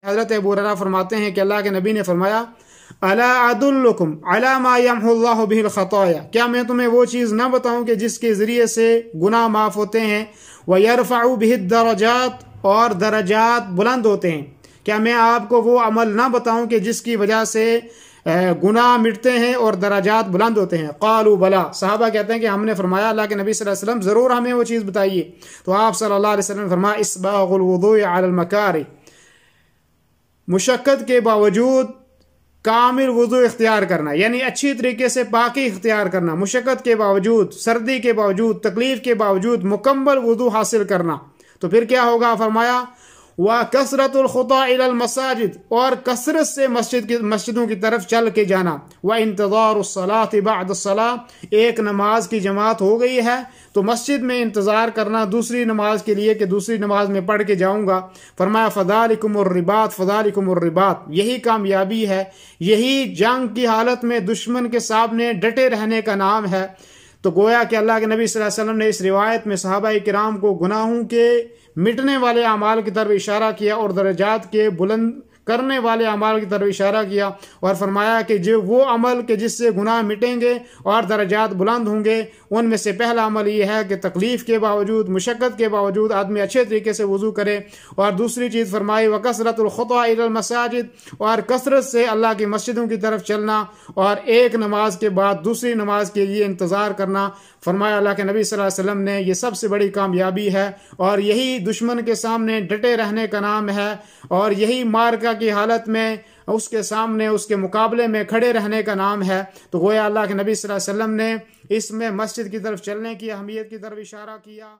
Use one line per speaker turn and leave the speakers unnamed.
हज़रत अबू हुरैरा फरमाते हैं कि अल्लाह के नबी ने फरमाया, अला अदुल्लुकुम अला मा यमहुल्लाहु बिहिल खताया, क्या मैं तुम्हें वो चीज़ ना बताऊं कि जिसके ज़रिए से गुनाह माफ़ होते हैं, व यरफ़उ बिहिद दरजात, और दरजात बुलंद होते हैं। क्या मैं आपको वो अमल ना बताऊं कि जिसकी वजह से गुनाह मिटते हैं और दराजात बुलंद होते हैं। क़ालू बला, सहाबा कहते हैं कि हमने फरमाया अल्लाह के नबी सल्लल्लाहु अलैहि वसल्लम ज़रूर हमें वो चीज़ बताइए। तो आप सल्लल्लाहु अलैहि वसल्लम ने फरमाया, इस्बाग़ुल वुज़ूइ अलल मकारी, मुशक्क़त के बावजूद कामिल वुज़ू इख्तियार करना, यानी अच्छी तरीके से पाकी इख्तियार करना, मुशक्क़त के बावजूद, सर्दी के बावजूद, तकलीफ़ के बावजूद मुकम्मल वुज़ू हासिल करना। तो फिर क्या होगा, फरमाया व कसरतुल खुता इलल मसाजिद, और कसरत से मस्जिदों की तरफ चल के जाना। व इंतज़ारुस सलाति बअद सलाह, एक नमाज की जमात हो गई है तो मस्जिद में इंतज़ार करना दूसरी नमाज के लिए कि दूसरी नमाज में पढ़ के जाऊँगा। फरमाया फ़ज़ालिकुमुर रिबात, फ़ज़ालिकुमुर रिबात, यही कामयाबी है, यही जंग की हालत में दुश्मन के सामने डटे रहने का नाम है। तो गोया कि अल्लाह के नबी सल्लल्लाहु अलैहि वसल्लम ने इस रिवायत में सहाबाए किराम को गुनाहों के मिटने वाले अमाल की तरफ इशारा किया और दर्जात के बुलंद करने वाले अमाल की तरफ इशारा किया, और फरमाया कि जो वो अमल के जिससे गुनाह मिटेंगे और दर्जात बुलंद होंगे, उनमें से पहला अमल ये है कि तकलीफ़ के बावजूद, मुशक्क़त के बावजूद आदमी अच्छे तरीके से वज़ू करे। और दूसरी चीज़ फरमाई व कसरतुल खुता इलल मसाजिद, और कसरत से अल्लाह की मस्जिदों की तरफ चलना और एक नमाज के बाद दूसरी नमाज के लिए इंतज़ार करना। फरमाया अल्लाह के नबी सल्लल्लाहु अलैहि वसल्लम ने ये सबसे बड़ी कामयाबी है और यही दुश्मन के सामने डटे रहने का नाम है, और यही मार्का की हालत में उसके सामने, उसके मुकाबले में खड़े रहने का नाम है। तो गोया अल्लाह के नबी सल्लल्लाहु अलैहि वसल्लम ने इसमें मस्जिद की तरफ चलने की अहमियत की तरफ इशारा किया।